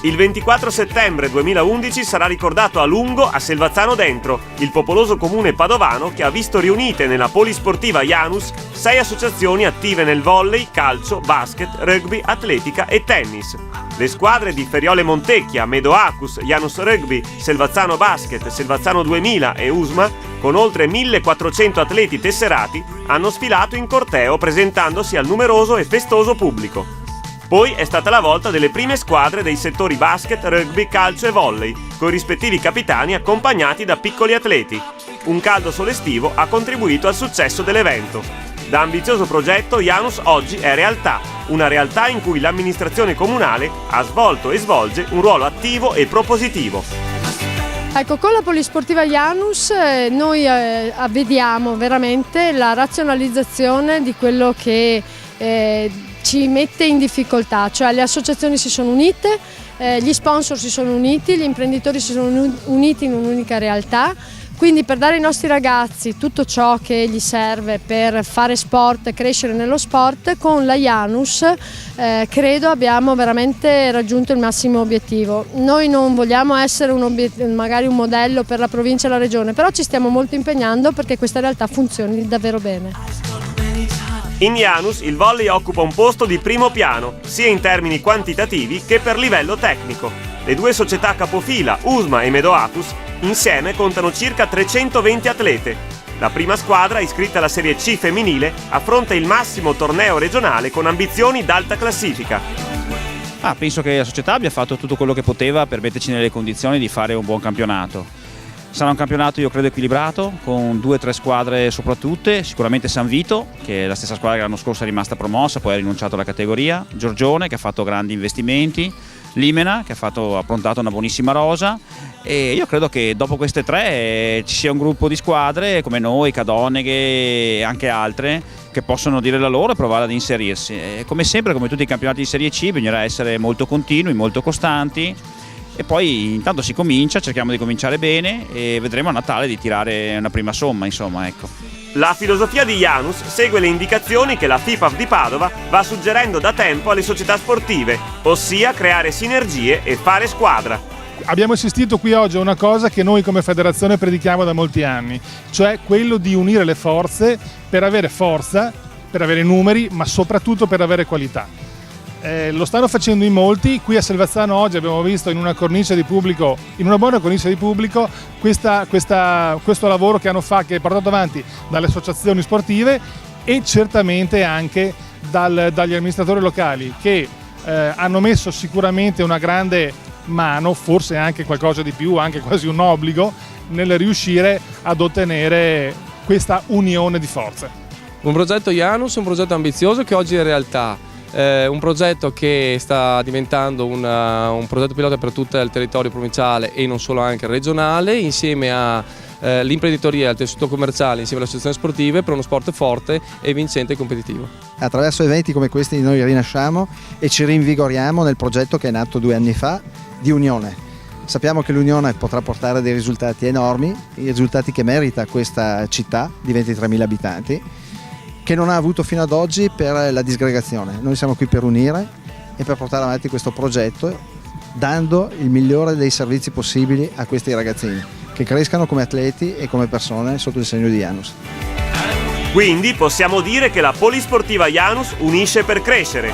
Il 24 settembre 2011 sarà ricordato a lungo a Selvazzano Dentro, il popoloso comune padovano che ha visto riunite nella polisportiva Janus 6 associazioni attive nel volley, calcio, basket, rugby, atletica e tennis. Le squadre di Feriole Montecchia, Medoacus, Janus Rugby, Selvazzano Basket, Selvazzano 2000 e Usma, con oltre 1400 atleti tesserati, hanno sfilato in corteo presentandosi al numeroso e festoso pubblico. Poi è stata la volta delle prime squadre dei settori basket, rugby, calcio e volley, con i rispettivi capitani accompagnati da piccoli atleti. Un caldo sole estivo ha contribuito al successo dell'evento. Da ambizioso progetto, Janus oggi è realtà, una realtà in cui l'amministrazione comunale ha svolto e svolge un ruolo attivo e propositivo. Ecco, con la polisportiva Janus noi vediamo veramente la razionalizzazione di quello che ci mette in difficoltà, cioè le associazioni si sono unite, gli sponsor si sono uniti, gli imprenditori si sono uniti in un'unica realtà, quindi per dare ai nostri ragazzi tutto ciò che gli serve per fare sport, crescere nello sport, con la Janus credo abbiamo veramente raggiunto il massimo obiettivo. Noi non vogliamo essere magari un modello per la provincia e la regione, però ci stiamo molto impegnando perché questa realtà funzioni davvero bene. In Janus il volley occupa un posto di primo piano, sia in termini quantitativi che per livello tecnico. Le due società capofila, Usma e Medoacus, insieme contano circa 320 atlete. La prima squadra, iscritta alla Serie C femminile, affronta il massimo torneo regionale con ambizioni d'alta classifica. Penso che la società abbia fatto tutto quello che poteva per metterci nelle condizioni di fare un buon campionato. Sarà un campionato, io credo, equilibrato, con 2 o 3 squadre soprattutto, sicuramente San Vito, che è la stessa squadra che l'anno scorso è rimasta promossa, poi ha rinunciato alla categoria, Giorgione, che ha fatto grandi investimenti, Limena, che ha approntato una buonissima rosa, e io credo che dopo queste 3 ci sia un gruppo di squadre come noi, Cadoneghe e anche altre, che possono dire la loro e provare ad inserirsi. E come sempre, come tutti i campionati di Serie C, bisognerà essere molto continui, molto costanti, e poi intanto si comincia, cerchiamo di cominciare bene e vedremo a Natale di tirare una prima somma, insomma, ecco. La filosofia di Janus segue le indicazioni che la FIPAF di Padova va suggerendo da tempo alle società sportive, ossia creare sinergie e fare squadra. Abbiamo assistito qui oggi a una cosa che noi come federazione predichiamo da molti anni, cioè quello di unire le forze per avere forza, per avere numeri, ma soprattutto per avere qualità. Lo stanno facendo in molti. Qui a Selvazzano oggi abbiamo visto in una cornice di pubblico, in una buona cornice di pubblico, questo lavoro che è portato avanti dalle associazioni sportive e certamente anche dagli amministratori locali, che hanno messo sicuramente una grande mano, forse anche qualcosa di più, anche quasi un obbligo, nel riuscire ad ottenere questa unione di forze. Un progetto Janus, un progetto ambizioso che oggi è realtà. Un progetto che sta diventando un progetto pilota per tutto il territorio provinciale e non solo, anche regionale, insieme all'imprenditoria e al tessuto commerciale, insieme alle associazioni sportive, per uno sport forte e vincente e competitivo. Attraverso eventi come questi noi rinasciamo e ci rinvigoriamo nel progetto che è nato 2 anni fa di unione. Sappiamo che l'unione potrà portare dei risultati enormi, i risultati che merita questa città di 23.000 abitanti, che non ha avuto fino ad oggi per la disgregazione. Noi siamo qui per unire e per portare avanti questo progetto, dando il migliore dei servizi possibili a questi ragazzini, che crescano come atleti e come persone sotto il segno di Janus. Quindi possiamo dire che la polisportiva Janus unisce per crescere.